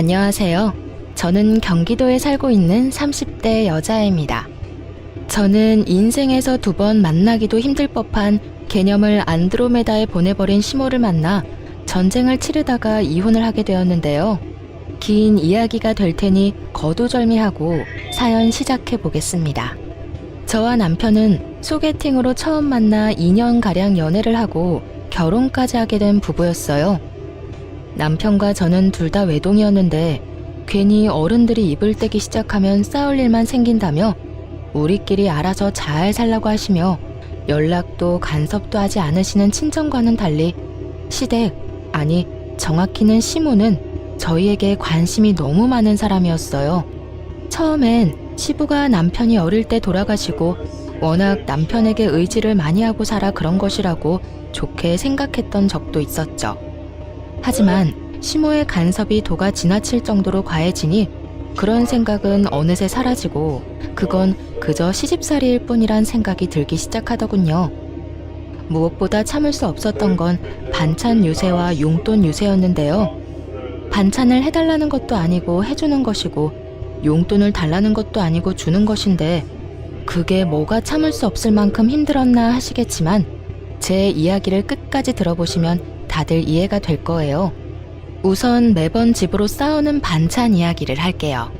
안녕하세요. 저는 경기도에 살고 있는 30대 여자입니다. 저는 인생에서 2번 만나기도 힘들 법한 개념을 안드로메다에 보내버린 시모를 만나 전쟁을 치르다가 이혼을 하게 되었는데요. 긴 이야기가 될 테니 거두절미하고 사연 시작해 보겠습니다. 저와 남편은 소개팅으로 처음 만나 2년가량 연애를 하고 결혼까지 하게 된 부부였어요. 남편과 저는 둘 다 외동이었는데 괜히 어른들이 입을 떼기 시작하면 싸울 일만 생긴다며 우리끼리 알아서 잘 살라고 하시며 연락도 간섭도 하지 않으시는 친정과는 달리 시댁, 아니 정확히는 시모는 저희에게 관심이 너무 많은 사람이었어요. 처음엔 시부가 남편이 어릴 때 돌아가시고 워낙 남편에게 의지를 많이 하고 살아 그런 것이라고 좋게 생각했던 적도 있었죠. 하지만 시모의 간섭이 도가 지나칠 정도로 과해지니 그런 생각은 어느새 사라지고 그건 그저 시집살이일 뿐이란 생각이 들기 시작하더군요. 무엇보다 참을 수 없었던 건 반찬 유세와 용돈 유세였는데요. 반찬을 해달라는 것도 아니고 해주는 것이고 용돈을 달라는 것도 아니고 주는 것인데 그게 뭐가 참을 수 없을 만큼 힘들었나 하시겠지만 제 이야기를 끝까지 들어보시면 다들 이해가 될 거예요. 우선 매번 집으로 싸우는 반찬 이야기를 할게요.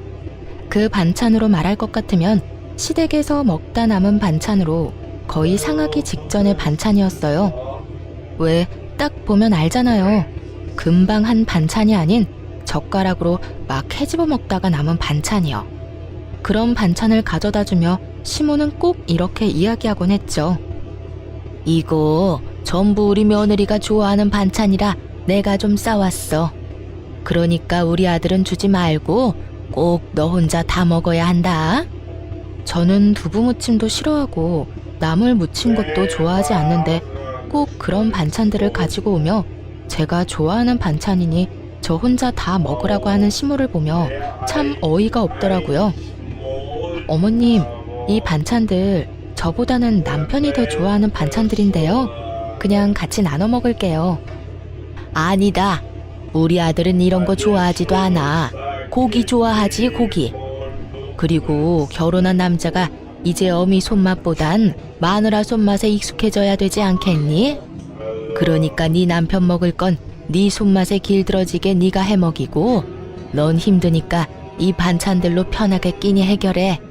그 반찬으로 말할 것 같으면 시댁에서 먹다 남은 반찬으로 거의 상하기 직전의 반찬이었어요. 왜 딱 보면 알잖아요. 금방 한 반찬이 아닌 젓가락으로 막 헤집어 먹다가 남은 반찬이요. 그런 반찬을 가져다 주며 시모는 꼭 이렇게 이야기하곤 했죠. 이거 전부 우리 며느리가 좋아하는 반찬이라 내가 좀 싸왔어. 그러니까 우리 아들은 주지 말고 꼭 너 혼자 다 먹어야 한다. 저는 두부 무침도 싫어하고 나물 무친 것도 좋아하지 않는데 꼭 그런 반찬들을 가지고 오며 제가 좋아하는 반찬이니 저 혼자 다 먹으라고 하는 시모를 보며 참 어이가 없더라고요. 어머님, 이 반찬들 저보다는 남편이 더 좋아하는 반찬들인데요. 그냥 같이 나눠 먹을게요. 아니다. 우리 아들은 이런 거 좋아하지도 않아. 고기 좋아하지, 고기. 그리고 결혼한 남자가 이제 어미 손맛보단 마누라 손맛에 익숙해져야 되지 않겠니? 그러니까 네 남편 먹을 건 네 손맛에 길들어지게 네가 해 먹이고 넌 힘드니까 이 반찬들로 편하게 끼니 해결해.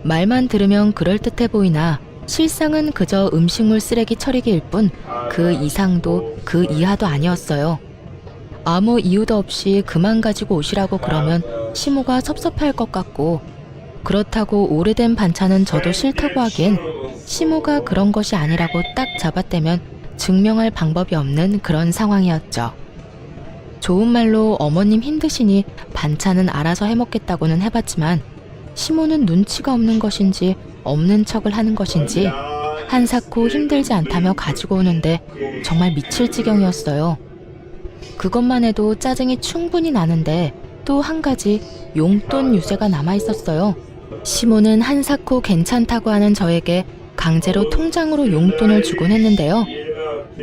말만 들으면 그럴듯해 보이나 실상은 그저 음식물 쓰레기 처리기일 뿐 그 이상도 그 이하도 아니었어요. 아무 이유도 없이 그만 가지고 오시라고 그러면 시모가 섭섭할 것 같고 그렇다고 오래된 반찬은 저도 싫다고 하기엔 시모가 그런 것이 아니라고 딱 잡아떼면 증명할 방법이 없는 그런 상황이었죠. 좋은 말로 어머님 힘드시니 반찬은 알아서 해먹겠다고는 해봤지만 시모는 눈치가 없는 것인지 없는 척을 하는 것인지 한사코 힘들지 않다며 가지고 오는데 정말 미칠 지경이었어요. 그것만 해도 짜증이 충분히 나는데 또 한 가지 용돈 유세가 남아있었어요. 시모는 한사코 괜찮다고 하는 저에게 강제로 통장으로 용돈을 주곤 했는데요.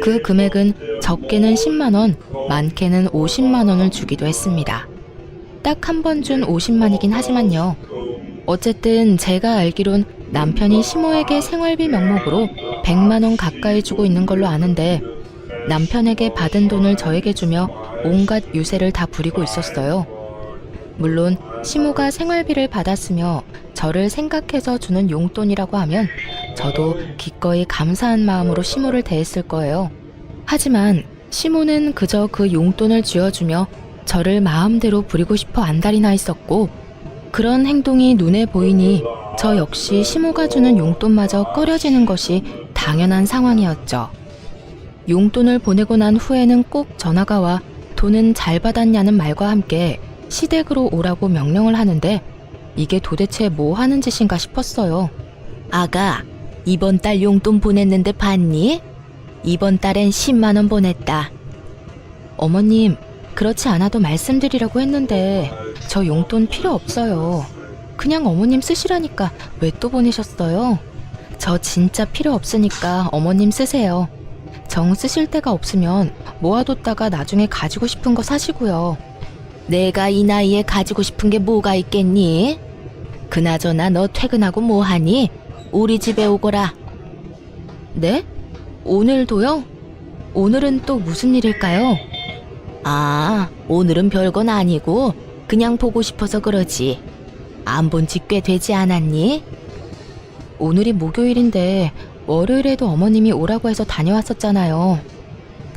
그 금액은 적게는 10만원, 많게는 50만원을 주기도 했습니다. 딱 한 번 준 50만이긴 하지만요. 어쨌든 제가 알기론 남편이 시모에게 생활비 명목으로 100만원 가까이 주고 있는 걸로 아는데 남편에게 받은 돈을 저에게 주며 온갖 유세를 다 부리고 있었어요. 물론 시모가 생활비를 받았으며 저를 생각해서 주는 용돈이라고 하면 저도 기꺼이 감사한 마음으로 시모를 대했을 거예요. 하지만 시모는 그저 그 용돈을 쥐어주며 저를 마음대로 부리고 싶어 안달이 나 있었고 그런 행동이 눈에 보이니 저 역시 시모가 주는 용돈마저 꺼려지는 것이 당연한 상황이었죠. 용돈을 보내고 난 후에는 꼭 전화가 와 돈은 잘 받았냐는 말과 함께 시댁으로 오라고 명령을 하는데 이게 도대체 뭐 하는 짓인가 싶었어요. 아가, 이번 달 용돈 보냈는데 봤니? 이번 달엔 10만원 보냈다. 어머님, 그렇지 않아도 말씀드리려고 했는데 저 용돈 필요 없어요. 그냥 어머님 쓰시라니까 왜 또 보내셨어요? 저 진짜 필요 없으니까 어머님 쓰세요. 정 쓰실 데가 없으면 모아뒀다가 나중에 가지고 싶은 거 사시고요. 내가 이 나이에 가지고 싶은 게 뭐가 있겠니? 그나저나 너 퇴근하고 뭐 하니? 우리 집에 오거라. 네? 오늘도요? 오늘은 또 무슨 일일까요? 아, 오늘은 별건 아니고 그냥 보고 싶어서 그러지. 안 본 지 꽤 되지 않았니? 오늘이 목요일인데 월요일에도 어머님이 오라고 해서 다녀왔었잖아요.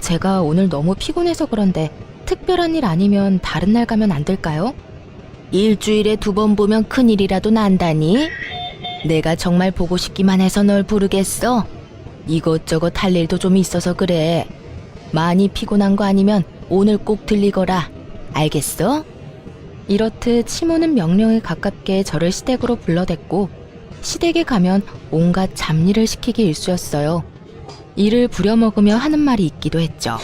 제가 오늘 너무 피곤해서 그런데 특별한 일 아니면 다른 날 가면 안 될까요? 일주일에 2번 보면 큰일이라도 난다니? 내가 정말 보고 싶기만 해서 널 부르겠어? 이것저것 할 일도 좀 있어서 그래. 많이 피곤한 거 아니면 오늘 꼭 들리거라. 알겠어? 이렇듯 시모는 명령에 가깝게 저를 시댁으로 불러댔고 시댁에 가면 온갖 잡일을 시키기 일쑤였어요. 이를 부려먹으며 하는 말이 있기도 했죠.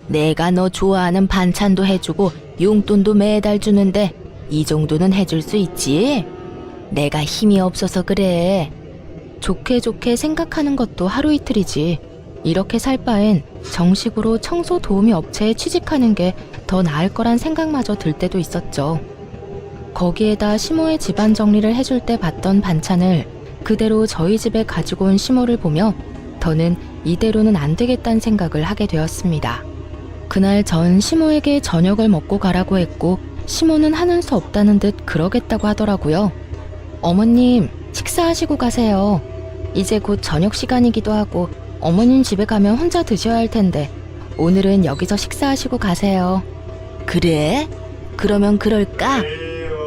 내가 너 좋아하는 반찬도 해주고 용돈도 매달 주는데 이 정도는 해줄 수 있지? 내가 힘이 없어서 그래. 좋게 좋게 생각하는 것도 하루 이틀이지. 이렇게 살 바엔 정식으로 청소 도우미 업체에 취직하는 게 더 나을 거란 생각마저 들 때도 있었죠. 거기에다 시모의 집안 정리를 해줄 때 봤던 반찬을 그대로 저희 집에 가지고 온 시모를 보며 더는 이대로는 안 되겠다는 생각을 하게 되었습니다. 그날 전 시모에게 저녁을 먹고 가라고 했고 시모는 하는 수 없다는 듯 그러겠다고 하더라고요. 어머님, 식사하시고 가세요. 이제 곧 저녁 시간이기도 하고 어머님 집에 가면 혼자 드셔야 할 텐데 오늘은 여기서 식사하시고 가세요. 그래? 그러면 그럴까?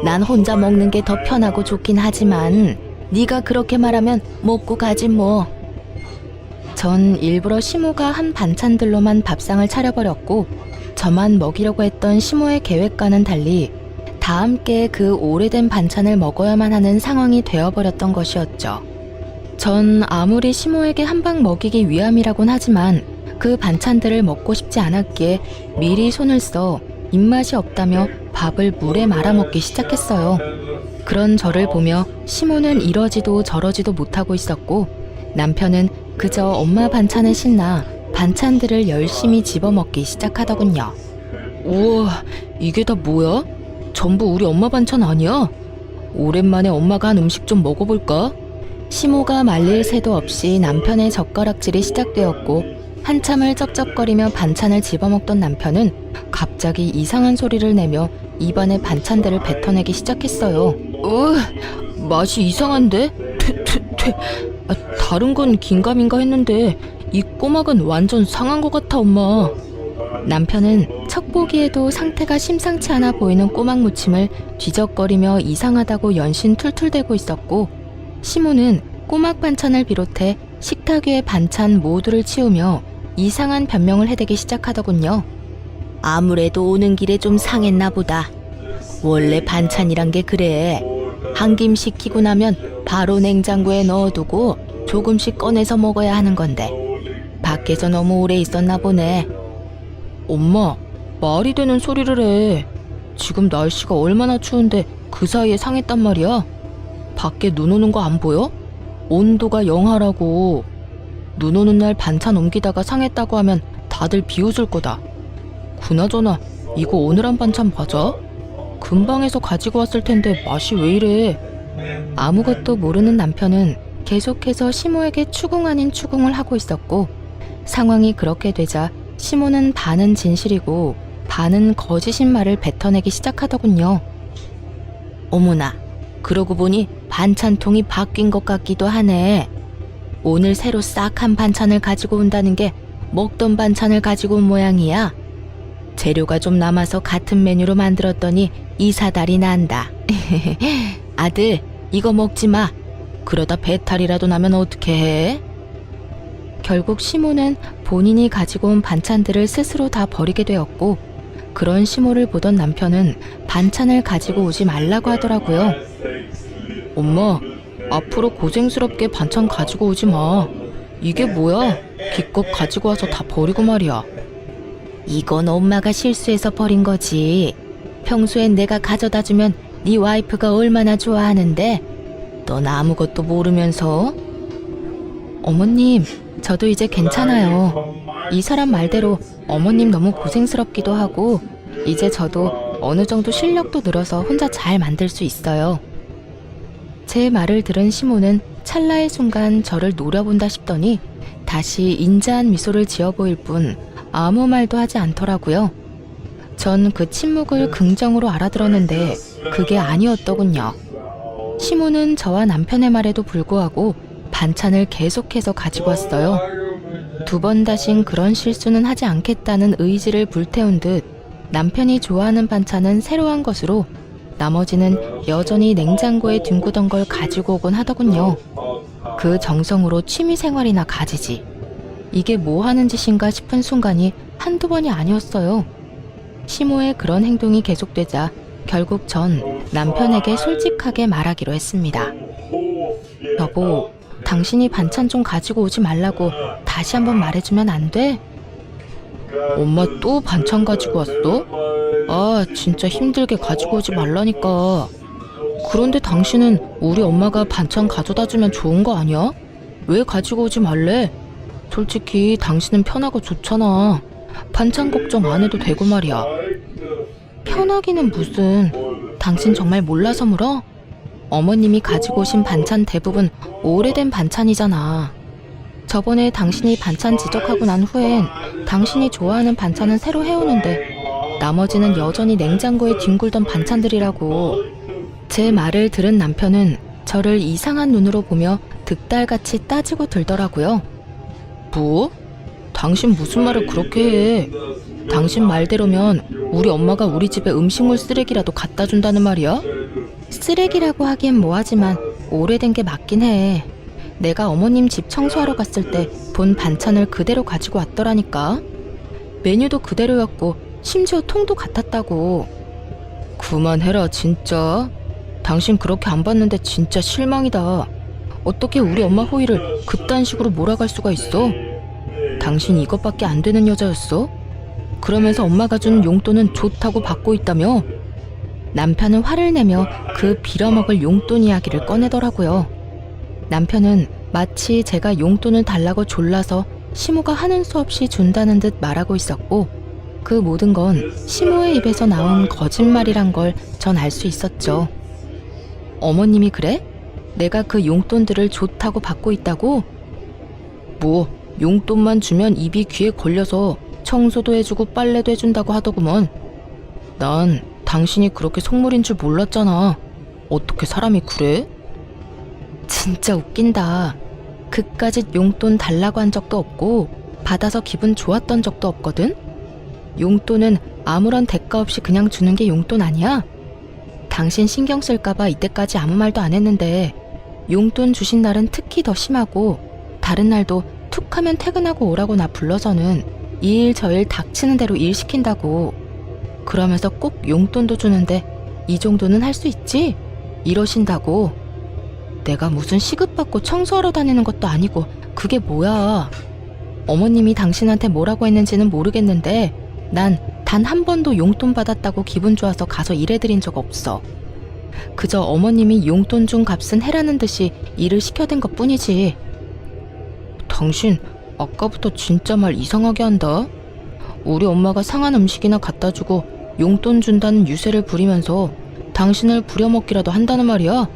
난 혼자 먹는 게 더 편하고 좋긴 하지만 네가 그렇게 말하면 먹고 가지 뭐. 전 일부러 시모가 한 반찬들로만 밥상을 차려버렸고 저만 먹이려고 했던 시모의 계획과는 달리 다 함께 그 오래된 반찬을 먹어야만 하는 상황이 되어버렸던 것이었죠. 전 아무리 시모에게 한 방 먹이기 위함이라곤 하지만 그 반찬들을 먹고 싶지 않았기에 미리 손을 써 입맛이 없다며 밥을 물에 말아먹기 시작했어요. 그런 저를 보며 시모는 이러지도 저러지도 못하고 있었고 남편은 그저 엄마 반찬에 신나 반찬들을 열심히 집어먹기 시작하더군요. 우와, 이게 다 뭐야? 전부 우리 엄마 반찬 아니야? 오랜만에 엄마가 한 음식 좀 먹어볼까? 시모가 말릴 새도 없이 남편의 젓가락질이 시작되었고 한참을 쩝쩝거리며 반찬을 집어먹던 남편은 갑자기 이상한 소리를 내며 입안에 반찬들을 뱉어내기 시작했어요. 맛이 이상한데? 다른 건 긴가민가 했는데 이 꼬막은 완전 상한 것 같아, 엄마. 남편은 척 보기에도 상태가 심상치 않아 보이는 꼬막 무침을 뒤적거리며 이상하다고 연신 툴툴대고 있었고 시모는 꼬막 반찬을 비롯해 식탁 위의 반찬 모두를 치우며 이상한 변명을 해대기 시작하더군요. 아무래도 오는 길에 좀 상했나 보다. 원래 반찬이란 게 그래. 한 김 식히고 나면 바로 냉장고에 넣어두고 조금씩 꺼내서 먹어야 하는 건데 밖에서 너무 오래 있었나 보네. 엄마, 말이 되는 소리를 해. 지금 날씨가 얼마나 추운데 그 사이에 상했단 말이야. 밖에 눈 오는 거 안 보여? 온도가 영하라고. 눈 오는 날 반찬 옮기다가 상했다고 하면 다들 비웃을 거다. 그나저나 이거 오늘 한 반찬 맞아? 금방에서 가지고 왔을 텐데 맛이 왜 이래? 아무것도 모르는 남편은 계속해서 시모에게 추궁 아닌 추궁을 하고 있었고 상황이 그렇게 되자 시모는 반은 진실이고 반은 거짓인 말을 뱉어내기 시작하더군요. 어머나, 그러고 보니 반찬통이 바뀐 것 같기도 하네. 오늘 새로 싹 한 반찬을 가지고 온다는 게 먹던 반찬을 가지고 온 모양이야. 재료가 좀 남아서 같은 메뉴로 만들었더니 이사달이 난다. 아들, 이거 먹지 마. 그러다 배탈이라도 나면 어떻게 해? 결국 시모는 본인이 가지고 온 반찬들을 스스로 다 버리게 되었고 그런 시모를 보던 남편은 반찬을 가지고 오지 말라고 하더라고요. 엄마, 앞으로 고생스럽게 반찬 가지고 오지 마. 이게 뭐야? 기껏 가지고 와서 다 버리고 말이야. 이건 엄마가 실수해서 버린 거지. 평소엔 내가 가져다 주면 네 와이프가 얼마나 좋아하는데 넌 아무것도 모르면서. 어머님, 저도 이제 괜찮아요. 이 사람 말대로 어머님 너무 고생스럽기도 하고 이제 저도 어느 정도 실력도 늘어서 혼자 잘 만들 수 있어요. 제 말을 들은 시모는 찰나의 순간 저를 노려본다 싶더니 다시 인자한 미소를 지어 보일 뿐 아무 말도 하지 않더라고요. 전 그 침묵을 긍정으로 알아들었는데 그게 아니었더군요. 시모는 저와 남편의 말에도 불구하고 반찬을 계속해서 가지고 왔어요. 두 번 다신 그런 실수는 하지 않겠다는 의지를 불태운 듯 남편이 좋아하는 반찬은 새로 한 것으로 나머지는 여전히 냉장고에 뒹구던 걸 가지고 오곤 하더군요. 그 정성으로 취미생활이나 가지지. 이게 뭐 하는 짓인가 싶은 순간이 한두 번이 아니었어요. 시모의 그런 행동이 계속되자 결국 전 남편에게 솔직하게 말하기로 했습니다. 여보, 당신이 반찬 좀 가지고 오지 말라고 다시 한번 말해주면 안 돼? 엄마 또 반찬 가지고 왔어? 아, 진짜 힘들게 가지고 오지 말라니까. 그런데 당신은 우리 엄마가 반찬 가져다 주면 좋은 거 아니야? 왜 가지고 오지 말래? 솔직히 당신은 편하고 좋잖아. 반찬 걱정 안 해도 되고 말이야. 편하기는 무슨. 당신 정말 몰라서 물어? 어머님이 가지고 오신 반찬 대부분 오래된 반찬이잖아. 저번에 당신이 반찬 지적하고 난 후엔 당신이 좋아하는 반찬은 새로 해오는데 나머지는 여전히 냉장고에 뒹굴던 반찬들이라고. 제 말을 들은 남편은 저를 이상한 눈으로 보며 득달같이 따지고 들더라고요. 뭐? 당신 무슨 말을 그렇게 해? 당신 말대로면 우리 엄마가 우리 집에 음식물 쓰레기라도 갖다 준다는 말이야? 쓰레기라고 하기엔 뭐하지만 오래된 게 맞긴 해. 내가 어머님 집 청소하러 갔을 때 본 반찬을 그대로 가지고 왔더라니까. 메뉴도 그대로였고 심지어 통도 같았다고. 그만해라 진짜. 당신 그렇게 안 봤는데 진짜 실망이다. 어떻게 우리 엄마 호의를 그딴 식으로 몰아갈 수가 있어? 당신 이것밖에 안 되는 여자였어? 그러면서 엄마가 준 용돈은 좋다고 받고 있다며? 남편은 화를 내며 그 빌어먹을 용돈 이야기를 꺼내더라고요. 남편은 마치 제가 용돈을 달라고 졸라서 시모가 하는 수 없이 준다는 듯 말하고 있었고 그 모든 건 시모의 입에서 나온 거짓말이란 걸 전 알 수 있었죠. 어머님이 그래? 내가 그 용돈들을 좋다고 받고 있다고? 뭐 용돈만 주면 입이 귀에 걸려서 청소도 해주고 빨래도 해준다고 하더구먼. 난 당신이 그렇게 속물인 줄 몰랐잖아. 어떻게 사람이 그래? 진짜 웃긴다. 그까짓 용돈 달라고 한 적도 없고 받아서 기분 좋았던 적도 없거든? 용돈은 아무런 대가 없이 그냥 주는 게 용돈 아니야? 당신 신경 쓸까봐 이때까지 아무 말도 안 했는데 용돈 주신 날은 특히 더 심하고 다른 날도 툭 하면 퇴근하고 오라고 나 불러서는 이 일 저 일 닥치는 대로 일 시킨다고. 그러면서 꼭 용돈도 주는데 이 정도는 할 수 있지? 이러신다고. 내가 무슨 시급받고 청소하러 다니는 것도 아니고 그게 뭐야. 어머님이 당신한테 뭐라고 했는지는 모르겠는데 난 단 한 번도 용돈 받았다고 기분 좋아서 가서 일해드린 적 없어. 그저 어머님이 용돈 준 값은 해라는 듯이 일을 시켜댄 것 뿐이지. 당신 아까부터 진짜 말 이상하게 한다. 우리 엄마가 상한 음식이나 갖다 주고 용돈 준다는 유세를 부리면서 당신을 부려먹기라도 한다는 말이야.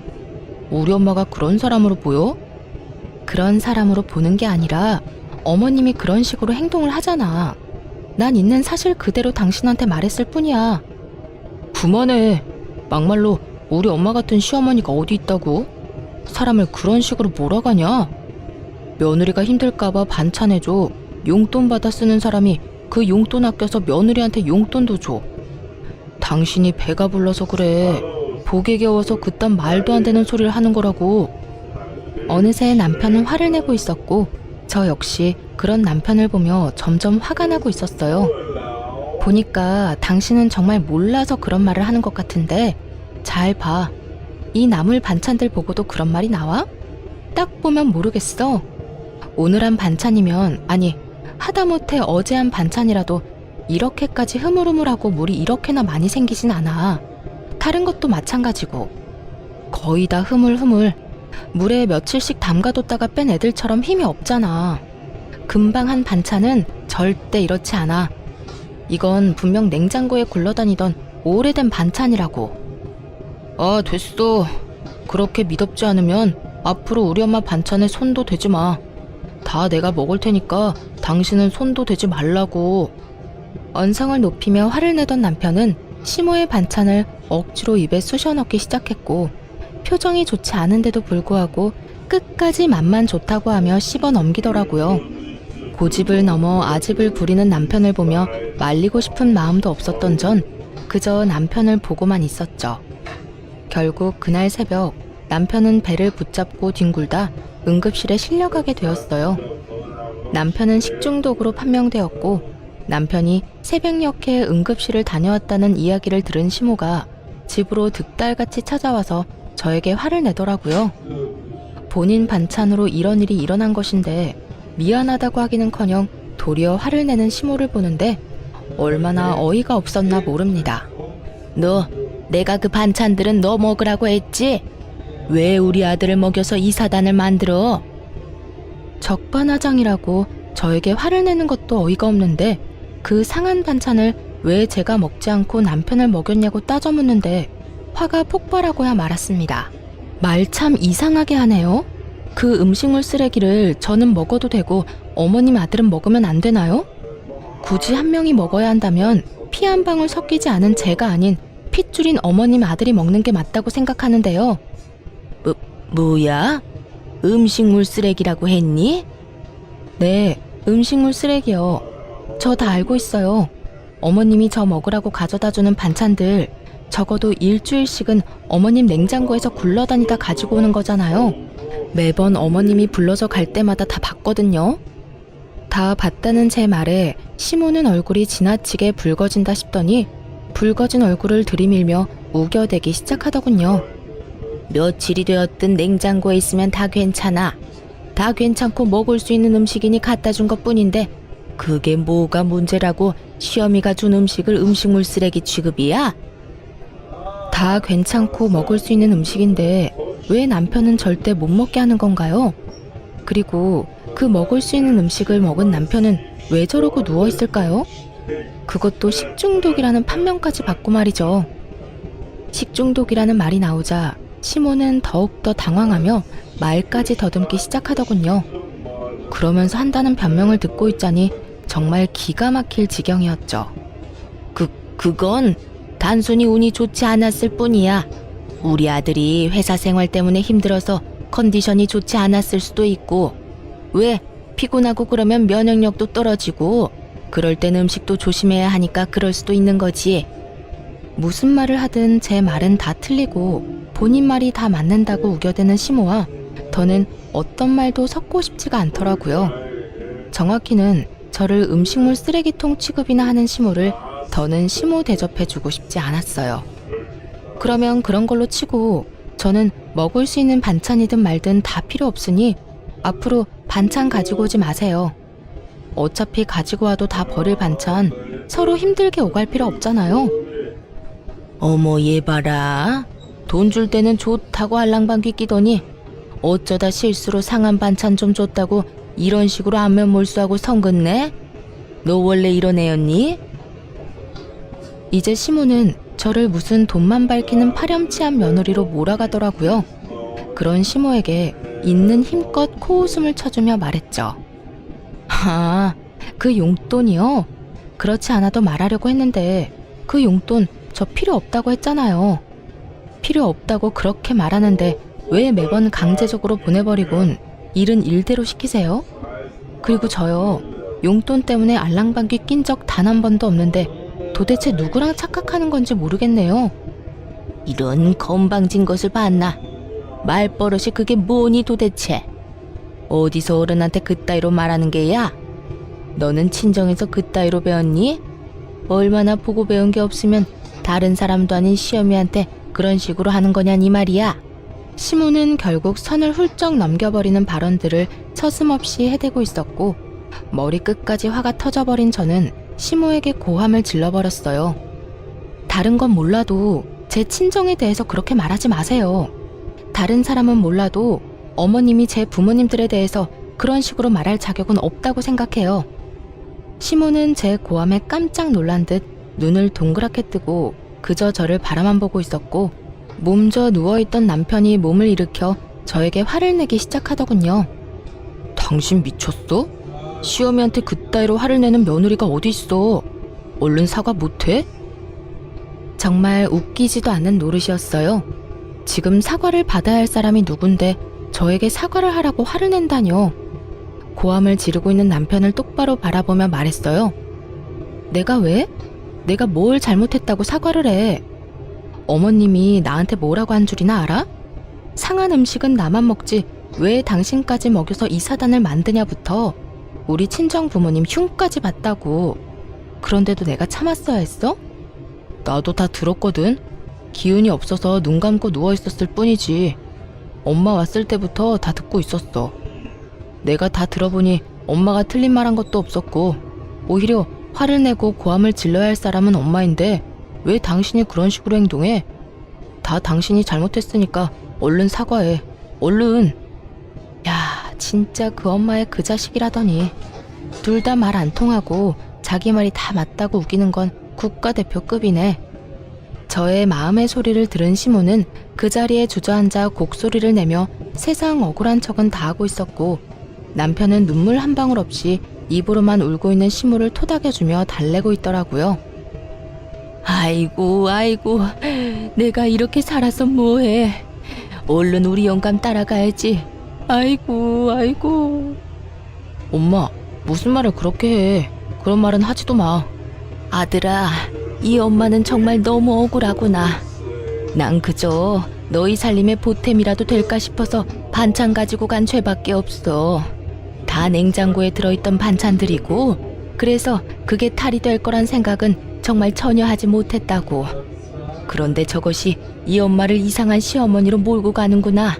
우리 엄마가 그런 사람으로 보여? 그런 사람으로 보는 게 아니라 어머님이 그런 식으로 행동을 하잖아. 난 있는 사실 그대로 당신한테 말했을 뿐이야. 그만해. 막말로 우리 엄마 같은 시어머니가 어디 있다고? 사람을 그런 식으로 몰아가냐? 며느리가 힘들까봐 반찬해줘. 용돈 받아 쓰는 사람이 그 용돈 아껴서 며느리한테 용돈도 줘. 당신이 배가 불러서 그래. 복에 겨워서 그딴 말도 안 되는 소리를 하는 거라고. 어느새 남편은 화를 내고 있었고 저 역시 그런 남편을 보며 점점 화가 나고 있었어요. 보니까 당신은 정말 몰라서 그런 말을 하는 것 같은데 잘 봐. 이 나물 반찬들 보고도 그런 말이 나와? 딱 보면 모르겠어. 오늘 한 반찬이면, 아니 하다못해 어제 한 반찬이라도 이렇게까지 흐물흐물하고 물이 이렇게나 많이 생기진 않아. 다른 것도 마찬가지고. 거의 다 흐물흐물. 물에 며칠씩 담가뒀다가 뺀 애들처럼 힘이 없잖아. 금방 한 반찬은 절대 이렇지 않아. 이건 분명 냉장고에 굴러다니던 오래된 반찬이라고. 아, 됐어. 그렇게 미덥지 않으면 앞으로 우리 엄마 반찬에 손도 대지 마. 다 내가 먹을 테니까 당신은 손도 대지 말라고. 언성을 높이며 화를 내던 남편은 시모의 반찬을 억지로 입에 쑤셔 넣기 시작했고, 표정이 좋지 않은데도 불구하고 끝까지 맛만 좋다고 하며 씹어 넘기더라고요. 고집을 넘어 아집을 부리는 남편을 보며 말리고 싶은 마음도 없었던 전 그저 남편을 보고만 있었죠. 결국 그날 새벽 남편은 배를 붙잡고 뒹굴다 응급실에 실려가게 되었어요. 남편은 식중독으로 판명되었고, 남편이 새벽녘에 응급실을 다녀왔다는 이야기를 들은 시모가 집으로 득달같이 찾아와서 저에게 화를 내더라고요. 본인 반찬으로 이런 일이 일어난 것인데 미안하다고 하기는커녕 도리어 화를 내는 시모를 보는데 얼마나 어이가 없었나 모릅니다. 너, 내가 그 반찬들은 너 먹으라고 했지? 왜 우리 아들을 먹여서 이 사단을 만들어? 적반하장이라고 저에게 화를 내는 것도 어이가 없는데 그 상한 반찬을 왜 제가 먹지 않고 남편을 먹였냐고 따져 묻는데 화가 폭발하고야 말았습니다. 말 참 이상하게 하네요. 그 음식물 쓰레기를 저는 먹어도 되고 어머님 아들은 먹으면 안 되나요? 굳이 한 명이 먹어야 한다면 피 한 방울 섞이지 않은 제가 아닌 핏줄인 어머님 아들이 먹는 게 맞다고 생각하는데요. 뭐야? 음식물 쓰레기라고 했니? 네, 음식물 쓰레기요. 저 다 알고 있어요. 어머님이 저 먹으라고 가져다주는 반찬들 적어도 일주일씩은 어머님 냉장고에서 굴러다니다 가지고 오는 거잖아요. 매번 어머님이 불러서 갈 때마다 다 봤거든요. 다 봤다는 제 말에 시모는 얼굴이 지나치게 붉어진다 싶더니 붉어진 얼굴을 들이밀며 우겨대기 시작하더군요. 며칠이 되었든 냉장고에 있으면 다 괜찮아. 다 괜찮고 먹을 수 있는 음식이니 갖다 준 것뿐인데 그게 뭐가 문제라고 시어미가 준 음식을 음식물 쓰레기 취급이야? 다 괜찮고 먹을 수 있는 음식인데 왜 남편은 절대 못 먹게 하는 건가요? 그리고 그 먹을 수 있는 음식을 먹은 남편은 왜 저러고 누워있을까요? 그것도 식중독이라는 판명까지 받고 말이죠. 식중독이라는 말이 나오자 시모는 더욱더 당황하며 말까지 더듬기 시작하더군요. 그러면서 한다는 변명을 듣고 있자니 정말 기가 막힐 지경이었죠. 그건 단순히 운이 좋지 않았을 뿐이야. 우리 아들이 회사 생활 때문에 힘들어서 컨디션이 좋지 않았을 수도 있고, 왜 피곤하고 그러면 면역력도 떨어지고 그럴 땐 음식도 조심해야 하니까 그럴 수도 있는 거지. 무슨 말을 하든 제 말은 다 틀리고 본인 말이 다 맞는다고 우겨대는 시모와 더는 어떤 말도 섞고 싶지가 않더라고요. 정확히는 저를 음식물 쓰레기통 취급이나 하는 시모를 더는 시모 대접해주고 싶지 않았어요. 그러면 그런 걸로 치고 저는 먹을 수 있는 반찬이든 말든 다 필요 없으니 앞으로 반찬 가지고 오지 마세요. 어차피 가지고 와도 다 버릴 반찬 서로 힘들게 오갈 필요 없잖아요. 어머 얘 봐라. 돈 줄 때는 좋다고 알랑방귀 끼더니 어쩌다 실수로 상한 반찬 좀 줬다고 이런 식으로 안면 몰수하고 성긋네? 너 원래 이런 애였니? 이제 시모는 저를 무슨 돈만 밝히는 파렴치한 며느리로 몰아가더라고요. 그런 시모에게 있는 힘껏 코웃음을 쳐주며 말했죠. 아, 그 용돈이요? 그렇지 않아도 말하려고 했는데 그 용돈 저 필요 없다고 했잖아요. 필요 없다고 그렇게 말하는데 왜 매번 강제적으로 보내버리곤 일은 일대로 시키세요? 그리고 저요, 용돈 때문에 알랑방귀 낀 적 단 한 번도 없는데 도대체 누구랑 착각하는 건지 모르겠네요. 이런 건방진 것을 봤나? 말버릇이 그게 뭐니 도대체? 어디서 어른한테 그따위로 말하는 게야? 너는 친정에서 그따위로 배웠니? 얼마나 보고 배운 게 없으면 다른 사람도 아닌 시어미한테 그런 식으로 하는 거냐니 말이야. 시모는 결국 선을 훌쩍 넘겨버리는 발언들을 서슴없이 해대고 있었고, 머리끝까지 화가 터져버린 저는 시모에게 고함을 질러버렸어요. 다른 건 몰라도 제 친정에 대해서 그렇게 말하지 마세요. 다른 사람은 몰라도 어머님이 제 부모님들에 대해서 그런 식으로 말할 자격은 없다고 생각해요. 시모는 제 고함에 깜짝 놀란 듯 눈을 동그랗게 뜨고 그저 저를 바라만 보고 있었고 몸져 누워있던 남편이 몸을 일으켜 저에게 화를 내기 시작하더군요. 당신 미쳤어? 시어미한테 그따위로 화를 내는 며느리가 어디 있어? 얼른 사과 못해? 정말 웃기지도 않는 노릇이었어요. 지금 사과를 받아야 할 사람이 누군데 저에게 사과를 하라고 화를 낸다뇨. 고함을 지르고 있는 남편을 똑바로 바라보며 말했어요. 내가 왜? 내가 뭘 잘못했다고 사과를 해? 어머님이 나한테 뭐라고 한 줄이나 알아? 상한 음식은 나만 먹지 왜 당신까지 먹여서 이 사단을 만드냐부터 우리 친정 부모님 흉까지 봤다고. 그런데도 내가 참았어야 했어? 나도 다 들었거든. 기운이 없어서 눈 감고 누워있었을 뿐이지. 엄마 왔을 때부터 다 듣고 있었어. 내가 다 들어보니 엄마가 틀린 말 한 것도 없었고 오히려 화를 내고 고함을 질러야 할 사람은 엄마인데 왜 당신이 그런 식으로 행동해? 다 당신이 잘못했으니까 얼른 사과해. 얼른. 야, 진짜 그 엄마의 그 자식이라더니 둘 다 말 안 통하고 자기 말이 다 맞다고 우기는 건 국가대표급이네. 저의 마음의 소리를 들은 시모는 그 자리에 주저앉아 곡소리를 내며 세상 억울한 척은 다 하고 있었고 남편은 눈물 한 방울 없이 입으로만 울고 있는 시모를 토닥여주며 달래고 있더라고요. 아이고 내가 이렇게 살아서 뭐해. 얼른 우리 영감 따라가야지. 아이고. 엄마, 무슨 말을 그렇게 해. 그런 말은 하지도 마. 아들아, 이 엄마는 정말 너무 억울하구나. 난 그저 너희 살림의 보탬이라도 될까 싶어서 반찬 가지고 간 죄밖에 없어. 다 냉장고에 들어있던 반찬들이고 그래서 그게 탈이 될 거란 생각은 정말 전혀 하지 못했다고. 그런데 저것이 이 엄마를 이상한 시어머니로 몰고 가는구나.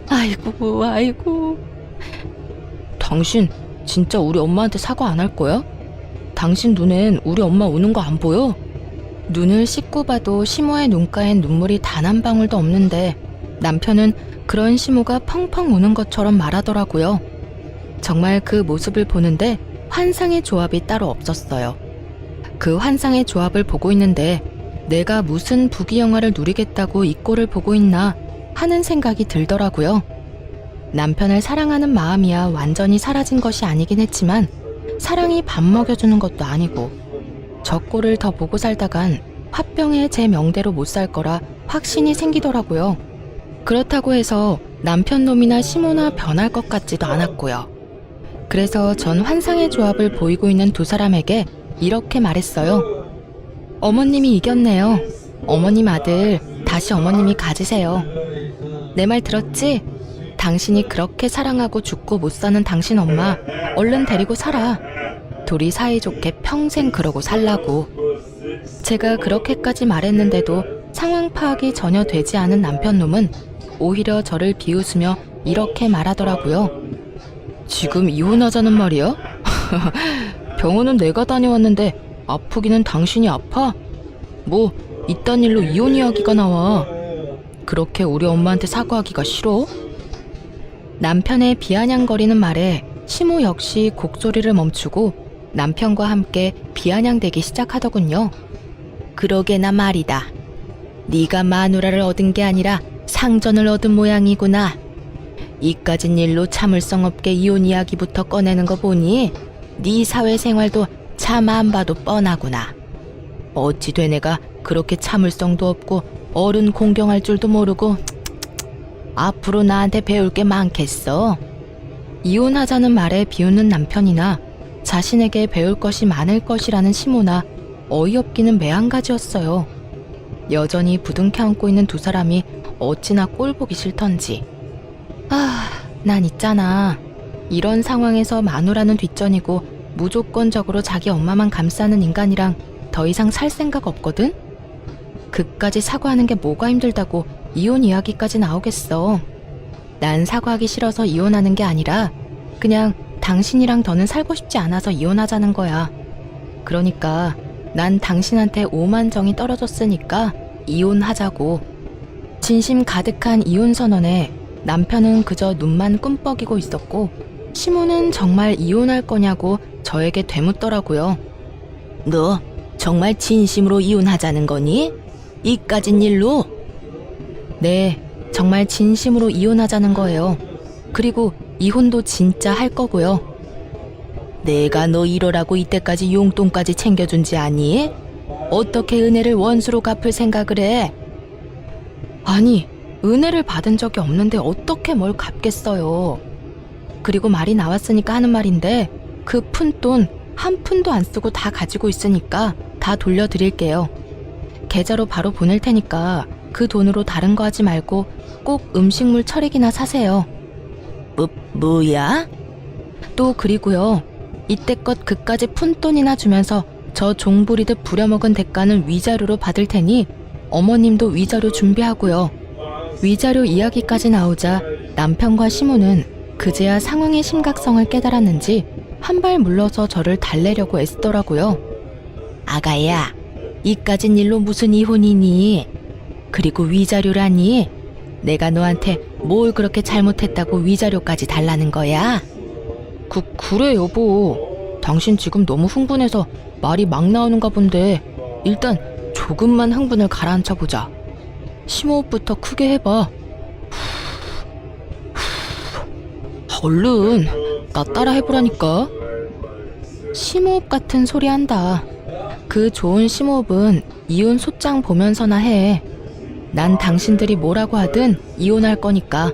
아이고. 당신 진짜 우리 엄마한테 사과 안 할 거야? 당신 눈엔 우리 엄마 우는 거 안 보여? 눈을 씻고 봐도 시모의 눈가엔 눈물이 단 한 방울도 없는데 남편은 그런 시모가 펑펑 우는 것처럼 말하더라고요. 정말 그 모습을 보는데 환상의 조합이 따로 없었어요. 그 환상의 조합을 보고 있는데 내가 무슨 부귀영화를 누리겠다고 이 꼴을 보고 있나 하는 생각이 들더라고요. 남편을 사랑하는 마음이야 완전히 사라진 것이 아니긴 했지만 사랑이 밥 먹여주는 것도 아니고 저 꼴을 더 보고 살다간 화병에 제 명대로 못 살 거라 확신이 생기더라고요. 그렇다고 해서 남편 놈이나 시모나 변할 것 같지도 않았고요. 그래서 전 환상의 조합을 보이고 있는 두 사람에게 이렇게 말했어요. 어머님이 이겼네요. 어머님 아들 다시 어머님이 가지세요. 내 말 들었지? 당신이 그렇게 사랑하고 죽고 못 사는 당신 엄마 얼른 데리고 살아. 둘이 사이좋게 평생 그러고 살라고. 제가 그렇게까지 말했는데도 상황 파악이 전혀 되지 않은 남편놈은 오히려 저를 비웃으며 이렇게 말하더라고요. 지금 이혼하자는 말이야? 병원은 내가 다녀왔는데 아프기는 당신이 아파? 뭐 이딴 일로 이혼 이야기가 나와. 그렇게 우리 엄마한테 사과하기가 싫어? 남편의 비아냥거리는 말에 시모 역시 곡소리를 멈추고 남편과 함께 비아냥대기 시작하더군요. 그러게나 말이다. 네가 마누라를 얻은 게 아니라 상전을 얻은 모양이구나. 이까진 일로 참을성 없게 이혼 이야기부터 꺼내는 거 보니 네 사회생활도 참 안 봐도 뻔하구나. 어찌 돼 내가 그렇게 참을성도 없고 어른 공경할 줄도 모르고 앞으로 나한테 배울 게 많겠어. 이혼하자는 말에 비웃는 남편이나 자신에게 배울 것이 많을 것이라는 시모나 어이없기는 매한가지였어요. 여전히 부둥켜 안고 있는 두 사람이 어찌나 꼴보기 싫던지. 난 있잖아. 이런 상황에서 마누라는 뒷전이고 무조건적으로 자기 엄마만 감싸는 인간이랑 더 이상 살 생각 없거든? 그까지 사과하는 게 뭐가 힘들다고 이혼 이야기까지 나오겠어. 난 사과하기 싫어서 이혼하는 게 아니라 그냥 당신이랑 더는 살고 싶지 않아서 이혼하자는 거야. 그러니까 난 당신한테 오만정이 떨어졌으니까 이혼하자고. 진심 가득한 이혼 선언에 남편은 그저 눈만 꿈뻑이고 있었고 시모는 정말 이혼할 거냐고 저에게 되묻더라고요. 너 정말 진심으로 이혼하자는 거니? 이까진 일로? 네, 정말 진심으로 이혼하자는 거예요. 그리고 이혼도 진짜 할 거고요. 내가 너 이러라고 이때까지 용돈까지 챙겨준지 아니? 어떻게 은혜를 원수로 갚을 생각을 해? 아니, 은혜를 받은 적이 없는데 어떻게 뭘 갚겠어요. 그리고 말이 나왔으니까 하는 말인데 그 푼돈 한 푼도 안 쓰고 다 가지고 있으니까 다 돌려드릴게요. 계좌로 바로 보낼 테니까 그 돈으로 다른 거 하지 말고 꼭 음식물 처리기나 사세요. 뭐야? 또 그리고요. 이때껏 그까지 푼돈이나 주면서 저 종부리듯 부려먹은 대가는 위자료로 받을 테니 어머님도 위자료 준비하고요. 위자료 이야기까지 나오자 남편과 시모는 그제야 상황의 심각성을 깨달았는지 한 발 물러서 저를 달래려고 애쓰더라고요. 아가야, 이까진 일로 무슨 이혼이니? 그리고 위자료라니? 내가 너한테 뭘 그렇게 잘못했다고 위자료까지 달라는 거야? 그래 여보. 당신 지금 너무 흥분해서 말이 막 나오는가 본데 일단 조금만 흥분을 가라앉혀보자. 심호흡부터 크게 해봐. 얼른 나 따라 해보라니까. 심호흡 같은 소리 한다. 그 좋은 심호흡은 이혼 소장 보면서나 해. 난 당신들이 뭐라고 하든 이혼할 거니까.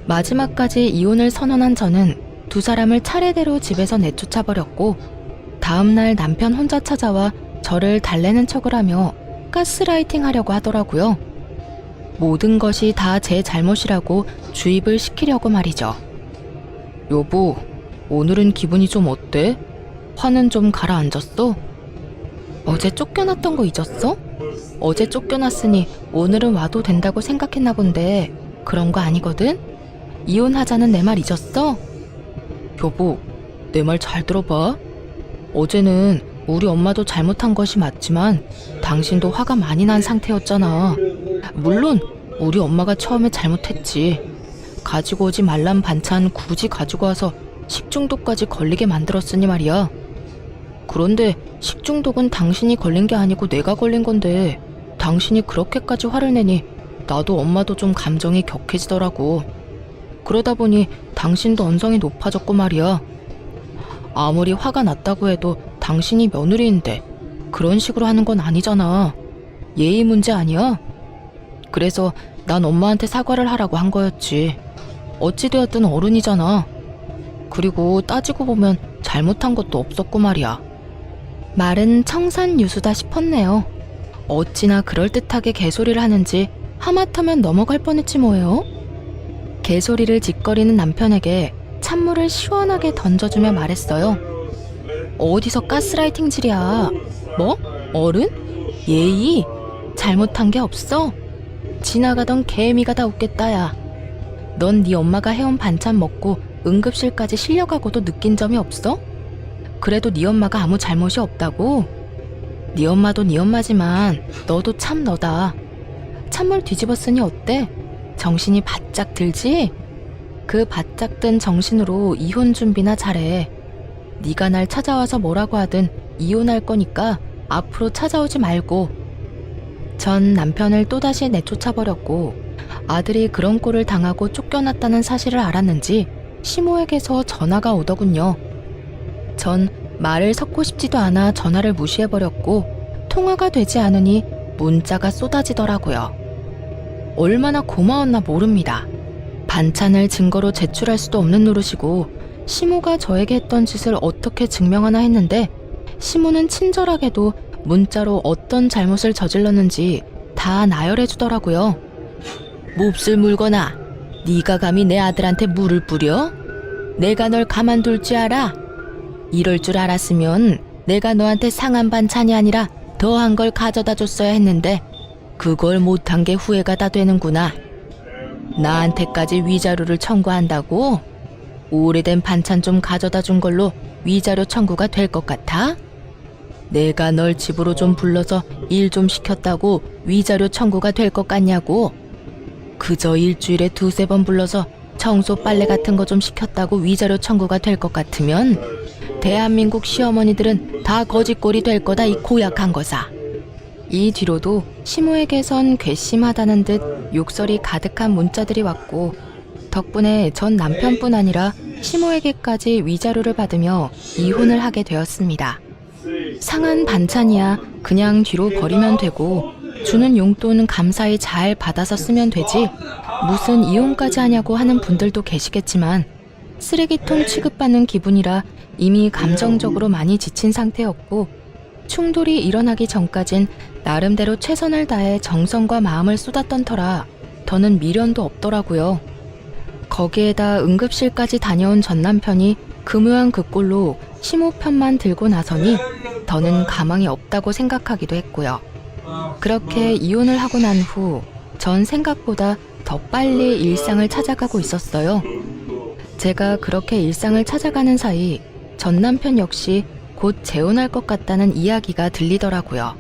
마지막까지 이혼을 선언한 저는 두 사람을 차례대로 집에서 내쫓아버렸고 다음날 남편 혼자 찾아와 저를 달래는 척을 하며 가스라이팅 하려고 하더라고요. 모든 것이 다 제 잘못이라고 주입을 시키려고 말이죠. 여보, 오늘은 기분이 좀 어때? 화는 좀 가라앉았어? 어제 쫓겨났던 거 잊었어? 어제 쫓겨났으니 오늘은 와도 된다고 생각했나 본데 그런 거 아니거든? 이혼하자는 내 말 잊었어? 여보, 내 말 잘 들어봐. 어제는 우리 엄마도 잘못한 것이 맞지만 당신도 화가 많이 난 상태였잖아. 물론 우리 엄마가 처음에 잘못했지. 가지고 오지 말란 반찬 굳이 가지고 와서 식중독까지 걸리게 만들었으니 말이야. 그런데 식중독은 당신이 걸린 게 아니고 내가 걸린 건데 당신이 그렇게까지 화를 내니 나도 엄마도 좀 감정이 격해지더라고. 그러다 보니 당신도 언성이 높아졌고 말이야. 아무리 화가 났다고 해도 당신이 며느리인데 그런 식으로 하는 건 아니잖아. 예의 문제 아니야? 그래서 난 엄마한테 사과를 하라고 한 거였지. 어찌되었든 어른이잖아. 그리고 따지고 보면 잘못한 것도 없었고 말이야. 말은 청산유수다 싶었네요. 어찌나 그럴듯하게 개소리를 하는지 하마터면 넘어갈 뻔했지 뭐예요. 개소리를 짓거리는 남편에게 찬물을 시원하게 던져주며 말했어요. 어디서 가스라이팅질이야. 뭐? 어른? 예의? 잘못한 게 없어? 지나가던 개미가 다 웃겠다 야. 넌 네 엄마가 해온 반찬 먹고 응급실까지 실려가고도 느낀 점이 없어? 그래도 네 엄마가 아무 잘못이 없다고? 네 엄마도 네 엄마지만 너도 참 너다. 찬물 뒤집었으니 어때? 정신이 바짝 들지? 그 바짝 든 정신으로 이혼 준비나 잘해. 네가 날 찾아와서 뭐라고 하든 이혼할 거니까 앞으로 찾아오지 말고. 전 남편을 또다시 내쫓아버렸고 아들이 그런 꼴을 당하고 쫓겨났다는 사실을 알았는지 시모에게서 전화가 오더군요. 전 말을 섞고 싶지도 않아 전화를 무시해버렸고 통화가 되지 않으니 문자가 쏟아지더라고요. 얼마나 고마웠나 모릅니다. 반찬을 증거로 제출할 수도 없는 노릇이고 시모가 저에게 했던 짓을 어떻게 증명하나 했는데 시모는 친절하게도 문자로 어떤 잘못을 저질렀는지 다 나열해 주더라고요. 몹쓸 물거나 네가 감히 내 아들한테 물을 뿌려? 내가 널 가만둘 줄 알아? 이럴 줄 알았으면 내가 너한테 상한 반찬이 아니라 더한 걸 가져다 줬어야 했는데 그걸 못한 게 후회가 다 되는구나. 나한테까지 위자료를 청구한다고? 오래된 반찬 좀 가져다 준 걸로 위자료 청구가 될 것 같아? 내가 널 집으로 좀 불러서 일 좀 시켰다고 위자료 청구가 될 것 같냐고? 그저 일주일에 2-3번 불러서 청소 빨래 같은 거 좀 시켰다고 위자료 청구가 될 것 같으면 대한민국 시어머니들은 다 거짓골이 될 거다 이 고약한 거사. 이 뒤로도 시모에게선 괘씸하다는 듯 욕설이 가득한 문자들이 왔고, 덕분에 전 남편뿐 아니라 시모에게까지 위자료를 받으며 이혼을 하게 되었습니다. 상한 반찬이야 그냥 뒤로 버리면 되고, 주는 용돈 감사히 잘 받아서 쓰면 되지 무슨 이혼까지 하냐고 하는 분들도 계시겠지만, 쓰레기통 취급받는 기분이라 이미 감정적으로 많이 지친 상태였고, 충돌이 일어나기 전까진 나름대로 최선을 다해 정성과 마음을 쏟았던 터라 더는 미련도 없더라고요. 거기에다 응급실까지 다녀온 전 남편이 금요한 그 꼴로 시모 편만 들고 나서니 더는 가망이 없다고 생각하기도 했고요. 그렇게 이혼을 하고 난 후 전 생각보다 더 빨리 일상을 찾아가고 있었어요. 제가 그렇게 일상을 찾아가는 사이 전 남편 역시 곧 재혼할 것 같다는 이야기가 들리더라고요.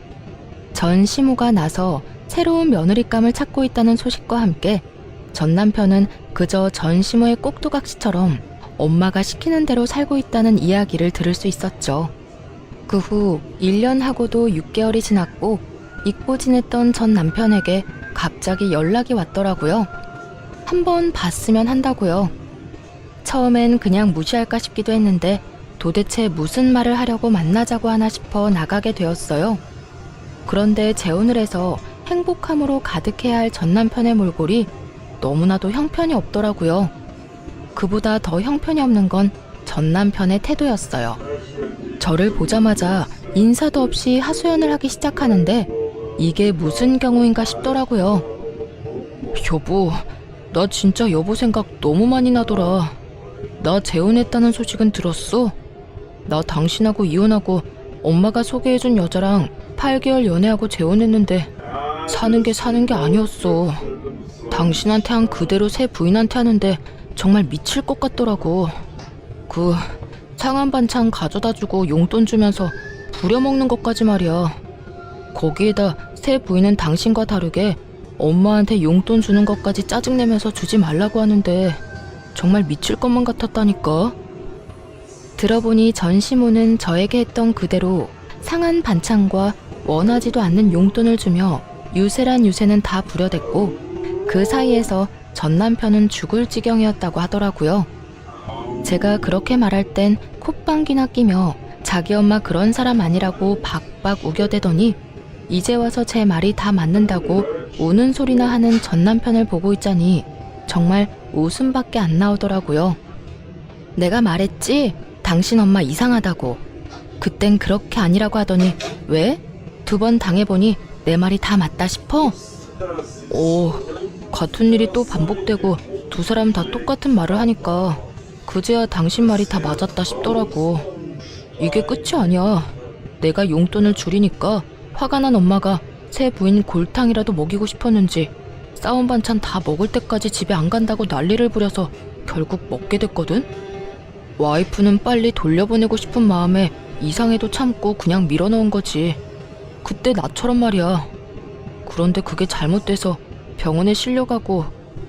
전 시모가 나서 새로운 며느리감을 찾고 있다는 소식과 함께 전 남편은 그저 전 시모의 꼭두각시처럼 엄마가 시키는 대로 살고 있다는 이야기를 들을 수 있었죠. 그 후 1년하고도 6개월이 지났고, 잊고 지냈던 전 남편에게 갑자기 연락이 왔더라고요. 한번 봤으면 한다고요. 처음엔 그냥 무시할까 싶기도 했는데 도대체 무슨 말을 하려고 만나자고 하나 싶어 나가게 되었어요. 그런데 재혼을 해서 행복함으로 가득해야 할 전 남편의 몰골이 너무나도 형편이 없더라고요. 그보다 더 형편이 없는 건 전 남편의 태도였어요. 저를 보자마자 인사도 없이 하소연을 하기 시작하는데 이게 무슨 경우인가 싶더라고요. 여보, 나 진짜 여보 생각 너무 많이 나더라. 나 재혼했다는 소식은 들었어? 나 당신하고 이혼하고 엄마가 소개해준 여자랑 8개월 연애하고 재혼했는데 사는 게 아니었어. 당신한테 한 그대로 새 부인한테 하는데 정말 미칠 것 같더라고. 그 상한 반찬 가져다주고 용돈 주면서 부려먹는 것까지 말이야. 거기에다 새 부인은 당신과 다르게 엄마한테 용돈 주는 것까지 짜증내면서 주지 말라고 하는데 정말 미칠 것만 같았다니까. 들어보니 전 시모는 저에게 했던 그대로 상한 반찬과 원하지도 않는 용돈을 주며 유세란 유세는 다 부려댔고, 그 사이에서 전 남편은 죽을 지경이었다고 하더라고요. 제가 그렇게 말할 땐 콧방귀나 끼며 자기 엄마 그런 사람 아니라고 박박 우겨대더니 이제 와서 제 말이 다 맞는다고 우는 소리나 하는 전 남편을 보고 있자니 정말 웃음밖에 안 나오더라고요. 내가 말했지? 당신 엄마 이상하다고. 그땐 그렇게 아니라고 하더니 왜? 2번 당해보니 내 말이 다 맞다 싶어? 같은 일이 또 반복되고 두 사람 다 똑같은 말을 하니까 그제야 당신 말이 다 맞았다 싶더라고. 이게 끝이 아니야. 내가 용돈을 줄이니까 화가 난 엄마가 새 부인 골탕이라도 먹이고 싶었는지 싸운 반찬 다 먹을 때까지 집에 안 간다고 난리를 부려서 결국 먹게 됐거든. 와이프는 빨리 돌려보내고 싶은 마음에 이상해도 참고 그냥 밀어넣은 거지. 그때 나처럼 말이야. 그런데 그게 잘못돼서 병원에 실려가고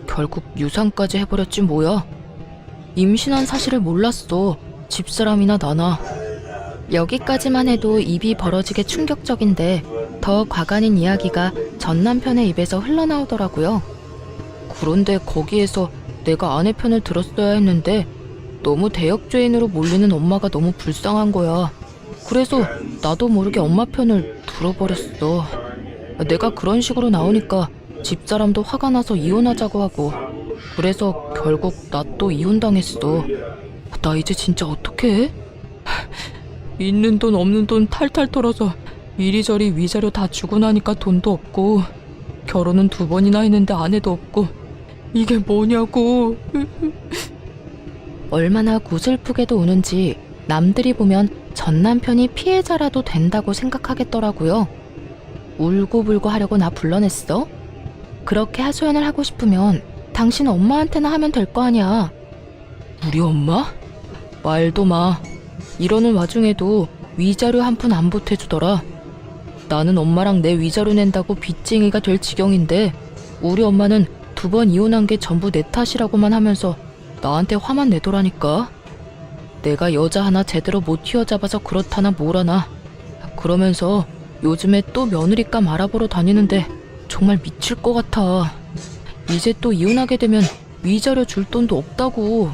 결국 유산까지 해버렸지 뭐야. 임신한 사실을 몰랐어. 집사람이나 나나. 여기까지만 해도 입이 벌어지게 충격적인데 더 과간인 이야기가 전 남편의 입에서 흘러나오더라고요. 그런데 거기에서 내가 아내 편을 들었어야 했는데 너무 대역죄인으로 몰리는 엄마가 너무 불쌍한 거야. 그래서 나도 모르게 엄마 편을 들어버렸어. 내가 그런 식으로 나오니까 집사람도 화가 나서 이혼하자고 하고, 그래서 결국 나 또 이혼당했어. 나 이제 진짜 어떡해? 있는 돈 없는 돈 탈탈 털어서 이리저리 위자료 다 주고 나니까 돈도 없고, 결혼은 2번이나 했는데 아내도 없고, 이게 뭐냐고. 얼마나 구슬프게도 우는지 남들이 보면 전 남편이 피해자라도 된다고 생각하겠더라고요. 울고불고 하려고 나 불러냈어? 그렇게 하소연을 하고 싶으면 당신 엄마한테나 하면 될 거 아니야. 우리 엄마? 말도 마. 이러는 와중에도 위자료 한 푼 안 보태주더라. 나는 엄마랑 내 위자료 낸다고 빚쟁이가 될 지경인데 우리 엄마는 2번 이혼한 게 전부 내 탓이라고만 하면서 나한테 화만 내더라니까. 내가 여자 하나 제대로 못 휘어잡아서 그렇다나 뭐라나. 그러면서 요즘에 또 며느리감 알아보러 다니는데 정말 미칠 것 같아. 이제 또 이혼하게 되면 위자료 줄 돈도 없다고.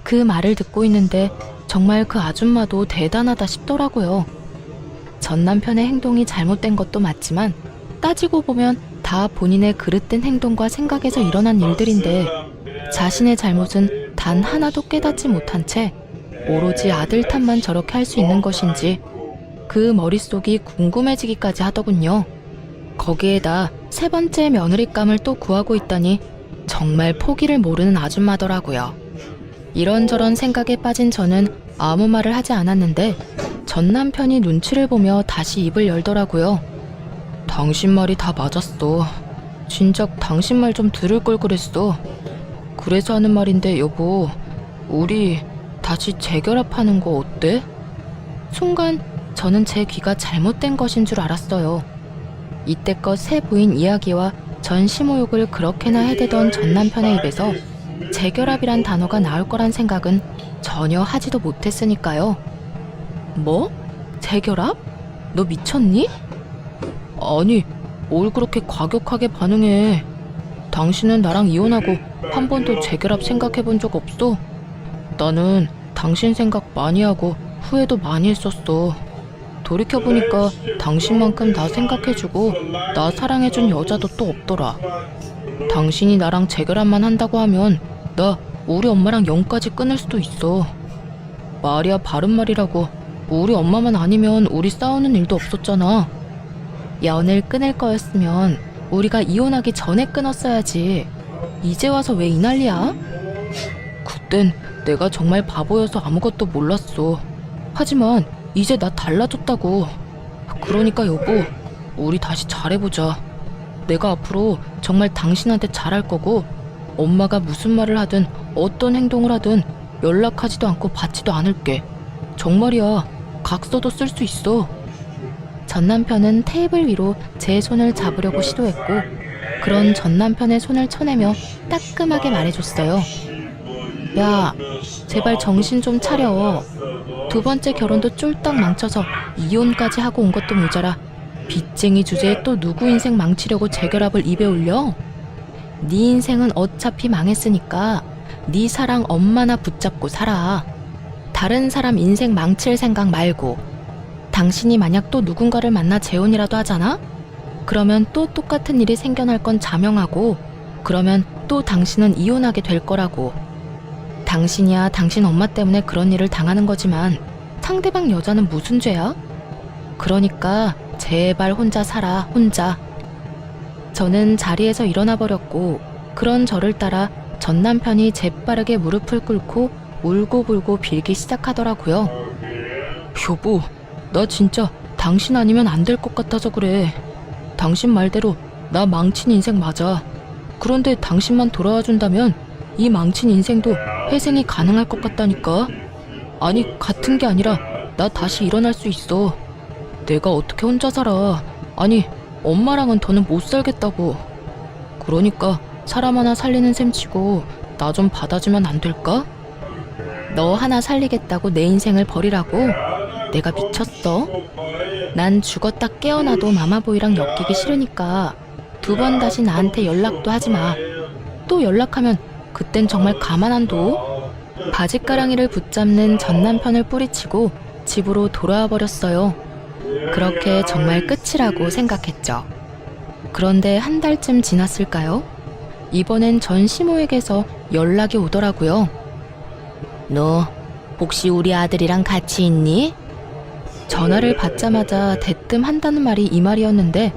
그 말을 듣고 있는데 정말 그 아줌마도 대단하다 싶더라고요. 전 남편의 행동이 잘못된 것도 맞지만 따지고 보면 다 본인의 그릇된 행동과 생각에서 일어난 일들인데 자신의 잘못은 단 하나도 깨닫지 못한 채 오로지 아들 탓만 저렇게 할 수 있는 것인지 그 머릿속이 궁금해지기까지 하더군요. 거기에다 세 번째 며느리감을 또 구하고 있다니 정말 포기를 모르는 아줌마더라고요. 이런저런 생각에 빠진 저는 아무 말을 하지 않았는데 전 남편이 눈치를 보며 다시 입을 열더라고요. 당신 말이 다 맞았어. 진작 당신 말 좀 들을 걸 그랬어. 그래서 하는 말인데 여보, 우리 다시 재결합하는 거 어때? 순간 저는 제 귀가 잘못된 것인 줄 알았어요. 이때껏 새 부인 이야기와 전 시모욕을 그렇게나 해대던 전 남편의 입에서 재결합이란 단어가 나올 거란 생각은 전혀 하지도 못했으니까요. 뭐? 재결합? 너 미쳤니? 아니, 뭘 그렇게 과격하게 반응해. 당신은 나랑 이혼하고 한 번도 재결합 생각해본 적 없어? 나는 당신 생각 많이 하고 후회도 많이 했었어. 돌이켜보니까 당신만큼 나 생각해주고 나 사랑해준 여자도 또 없더라. 당신이 나랑 재결합만 한다고 하면 나 우리 엄마랑 영까지 끊을 수도 있어. 말이야 바른 말이라고. 우리 엄마만 아니면 우리 싸우는 일도 없었잖아. 연을 끊을 거였으면 우리가 이혼하기 전에 끊었어야지. 이제 와서 왜 이 난리야? 그땐 내가 정말 바보여서 아무것도 몰랐어. 하지만 이제 나 달라졌다고. 그러니까 여보, 우리 다시 잘해보자. 내가 앞으로 정말 당신한테 잘할 거고 엄마가 무슨 말을 하든 어떤 행동을 하든 연락하지도 않고 받지도 않을게. 정말이야. 각서도 쓸 수 있어. 전 남편은 테이블 위로 제 손을 잡으려고 시도했고 그런 전 남편의 손을 쳐내며 따끔하게 말해줬어요. 야, 제발 정신 좀 차려. 두 번째 결혼도 쫄딱 망쳐서 이혼까지 하고 온 것도 모자라 빚쟁이 주제에 또 누구 인생 망치려고 재결합을 입에 올려? 네 인생은 어차피 망했으니까 네 사랑 엄마나 붙잡고 살아. 다른 사람 인생 망칠 생각 말고. 당신이 만약 또 누군가를 만나 재혼이라도 하잖아? 그러면 또 똑같은 일이 생겨날 건 자명하고 그러면 또 당신은 이혼하게 될 거라고. 당신이야 당신 엄마 때문에 그런 일을 당하는 거지만 상대방 여자는 무슨 죄야? 그러니까 제발 혼자 살아, 혼자. 저는 자리에서 일어나 버렸고 그런 저를 따라 전 남편이 재빠르게 무릎을 꿇고 울고불고 빌기 시작하더라고요. 여보, 나 진짜 당신 아니면 안 될 것 같아서 그래. 당신 말대로 나 망친 인생 맞아. 그런데 당신만 돌아와 준다면 이 망친 인생도 회생이 가능할 것 같다니까. 아니, 같은 게 아니라 나 다시 일어날 수 있어. 내가 어떻게 혼자 살아. 아니, 엄마랑은 더는 못 살겠다고. 그러니까 사람 하나 살리는 셈 치고 나 좀 받아주면 안 될까? 너 하나 살리겠다고 내 인생을 버리라고? 내가 미쳤어? 난 죽었다 깨어나도 마마보이랑 엮이기 싫으니까 두 번 다시 나한테 연락도 하지 마. 또 연락하면 그땐 정말 가만 안 둬. 바짓가랑이를 붙잡는 전 남편을 뿌리치고 집으로 돌아와 버렸어요. 그렇게 정말 끝이라고 생각했죠. 그런데 한 달쯤 지났을까요? 이번엔 전 시모에게서 연락이 오더라고요. 너 혹시 우리 아들이랑 같이 있니? 전화를 받자마자 대뜸 한다는 말이 이 말이었는데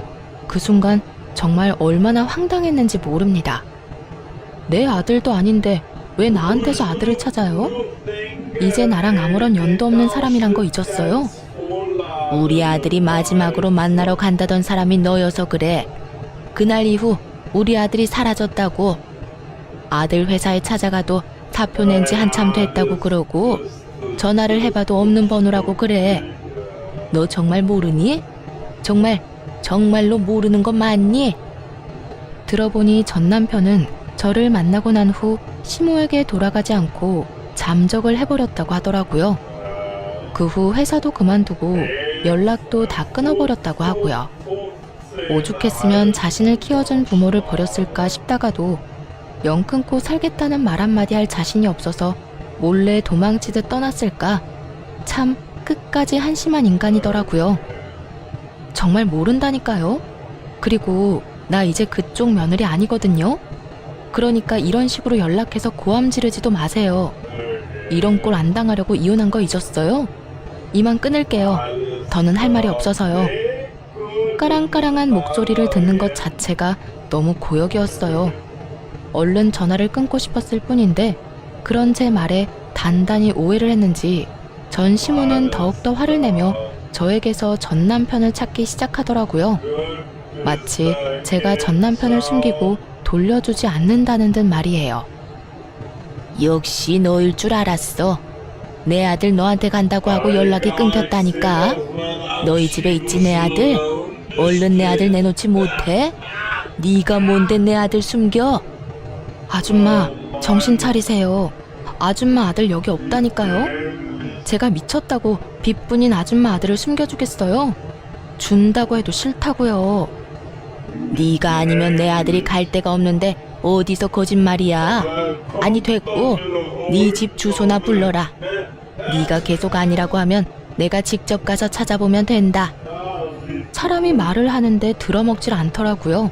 그 순간 정말 얼마나 황당했는지 모릅니다. 내 아들도 아닌데 왜 나한테서 아들을 찾아요? 이제 나랑 아무런 연도 없는 사람이란 거 잊었어요? 우리 아들이 마지막으로 만나러 간다던 사람이 너여서 그래. 그날 이후 우리 아들이 사라졌다고. 아들 회사에 찾아가도 사표 낸 지 한참 됐다고 그러고 전화를 해봐도 없는 번호라고 그래. 너 정말 모르니? 정말로 모르는 거 맞니? 들어보니 전 남편은 저를 만나고 난 후 시모에게 돌아가지 않고 잠적을 해버렸다고 하더라고요. 그 후 회사도 그만두고 연락도 다 끊어버렸다고 하고요. 오죽했으면 자신을 키워준 부모를 버렸을까 싶다가도 영 끊고 살겠다는 말 한마디 할 자신이 없어서 몰래 도망치듯 떠났을까? 참 끝까지 한심한 인간이더라고요. 정말 모른다니까요. 그리고 나 이제 그쪽 며느리 아니거든요. 그러니까 이런 식으로 연락해서 고함 지르지도 마세요. 이런 꼴 안 당하려고 이혼한 거 잊었어요? 이만 끊을게요. 더는 할 말이 없어서요. 까랑까랑한 목소리를 듣는 것 자체가 너무 고역이었어요. 얼른 전화를 끊고 싶었을 뿐인데 그런 제 말에 단단히 오해를 했는지 전 시모는 더욱더 화를 내며 저에게서 전 남편을 찾기 시작하더라고요. 마치 제가 전 남편을 숨기고 돌려주지 않는다는 듯 말이에요. 역시 너일 줄 알았어. 내 아들 너한테 간다고 하고 연락이 끊겼다니까. 너희 집에 있지 내 아들? 얼른 내 아들 내놓지 못해? 네가 뭔데 내 아들 숨겨? 아줌마 정신 차리세요. 아줌마 아들 여기 없다니까요. 제가 미쳤다고 빚뿐인 아줌마 아들을 숨겨주겠어요? 준다고 해도 싫다고요. 네가 아니면 내 아들이 갈 데가 없는데 어디서 거짓말이야. 아니 됐고 네 집 주소나 불러라. 네가 계속 아니라고 하면 내가 직접 가서 찾아보면 된다. 사람이 말을 하는데 들어먹질 않더라고요.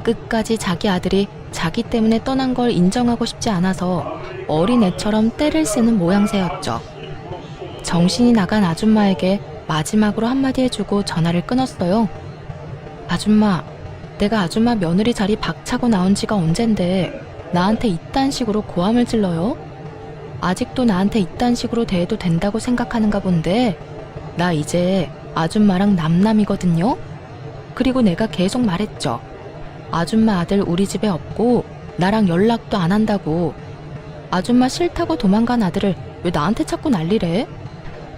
끝까지 자기 아들이 자기 때문에 떠난 걸 인정하고 싶지 않아서 어린애처럼 떼를 쓰는 모양새였죠. 정신이 나간 아줌마에게 마지막으로 한마디 해주고 전화를 끊었어요. 아줌마, 내가 아줌마 며느리 자리 박차고 나온 지가 언젠데 나한테 이딴 식으로 고함을 질러요? 아직도 나한테 이딴 식으로 대해도 된다고 생각하는가 본데 나 이제 아줌마랑 남남이거든요? 그리고 내가 계속 말했죠. 아줌마 아들 우리 집에 없고 나랑 연락도 안 한다고. 아줌마 싫다고 도망간 아들을 왜 나한테 자꾸 난리래?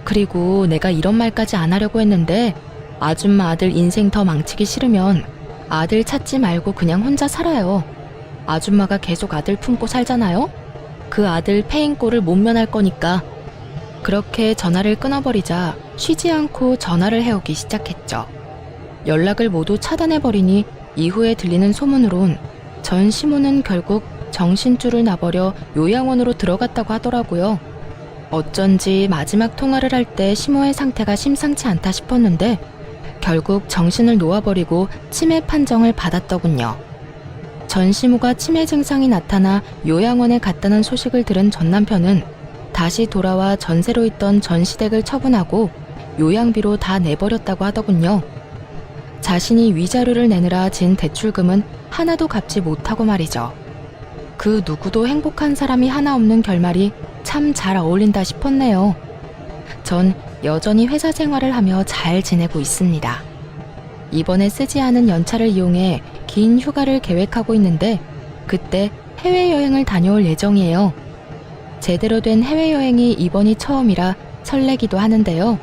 그리고 내가 이런 말까지 안 하려고 했는데 아줌마 아들 인생 더 망치기 싫으면 아들 찾지 말고 그냥 혼자 살아요. 아줌마가 계속 아들 품고 살잖아요? 그 아들 패인꼴을 못 면할 거니까. 그렇게 전화를 끊어버리자 쉬지 않고 전화를 해오기 시작했죠. 연락을 모두 차단해버리니 이후에 들리는 소문으론 전 시모는 결국 정신줄을 놔버려 요양원으로 들어갔다고 하더라고요. 어쩐지 마지막 통화를 할 때 시모의 상태가 심상치 않다 싶었는데 결국 정신을 놓아버리고 치매 판정을 받았더군요. 전 시모가 치매 증상이 나타나 요양원에 갔다는 소식을 들은 전 남편은 다시 돌아와 전세로 있던 전시댁을 처분하고 요양비로 다 내버렸다고 하더군요. 자신이 위자료를 내느라 진 대출금은 하나도 갚지 못하고 말이죠. 그 누구도 행복한 사람이 하나 없는 결말이 참 잘 어울린다 싶었네요. 전 여전히 회사 생활을 하며 잘 지내고 있습니다. 이번에 쓰지 않은 연차를 이용해 긴 휴가를 계획하고 있는데 그때 해외여행을 다녀올 예정이에요. 제대로 된 해외여행이 이번이 처음이라 설레기도 하는데요.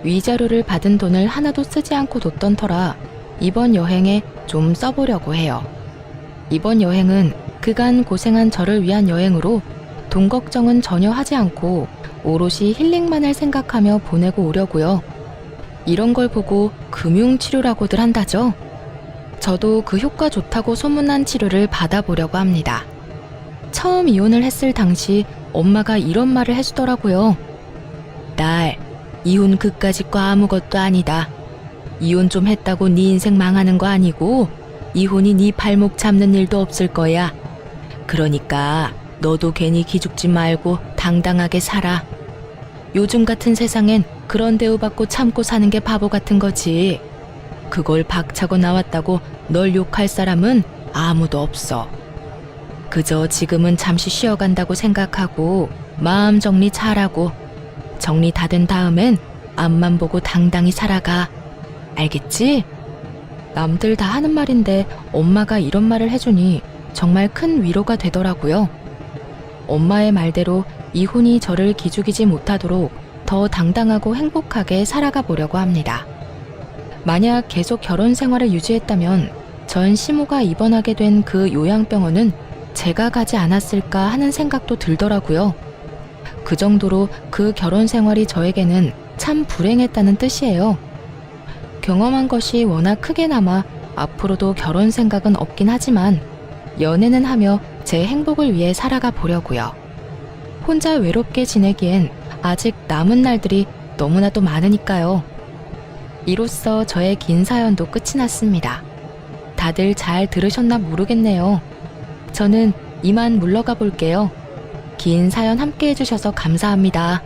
위자료를 받은 돈을 하나도 쓰지 않고 뒀던 터라 이번 여행에 좀 써보려고 해요. 이번 여행은 그간 고생한 저를 위한 여행으로 돈 걱정은 전혀 하지 않고 오롯이 힐링만을 생각하며 보내고 오려고요. 이런 걸 보고 금융치료라고들 한다죠. 저도 그 효과 좋다고 소문난 치료를 받아보려고 합니다. 처음 이혼을 했을 당시 엄마가 이런 말을 해주더라고요. 딸, 이혼 그까짓 거 아무것도 아니다. 이혼 좀 했다고 네 인생 망하는 거 아니고 이혼이 네 발목 잡는 일도 없을 거야. 그러니까 너도 괜히 기죽지 말고 당당하게 살아. 요즘 같은 세상엔 그런 대우받고 참고 사는 게 바보 같은 거지. 그걸 박차고 나왔다고 널 욕할 사람은 아무도 없어. 그저 지금은 잠시 쉬어간다고 생각하고 마음 정리 잘하고 정리 다 된 다음엔 앞만 보고 당당히 살아가. 알겠지? 남들 다 하는 말인데 엄마가 이런 말을 해주니 정말 큰 위로가 되더라고요. 엄마의 말대로 이혼이 저를 기죽이지 못하도록 더 당당하고 행복하게 살아가 보려고 합니다. 만약 계속 결혼 생활을 유지했다면 전 시모가 입원하게 된 그 요양병원은 제가 가지 않았을까 하는 생각도 들더라고요. 그 정도로 그 결혼 생활이 저에게는 참 불행했다는 뜻이에요. 경험한 것이 워낙 크게 남아 앞으로도 결혼 생각은 없긴 하지만 연애는 하며 제 행복을 위해 살아가 보려고요. 혼자 외롭게 지내기엔 아직 남은 날들이 너무나도 많으니까요. 이로써 저의 긴 사연도 끝이 났습니다. 다들 잘 들으셨나 모르겠네요. 저는 이만 물러가 볼게요. 긴 사연 함께 해주셔서 감사합니다.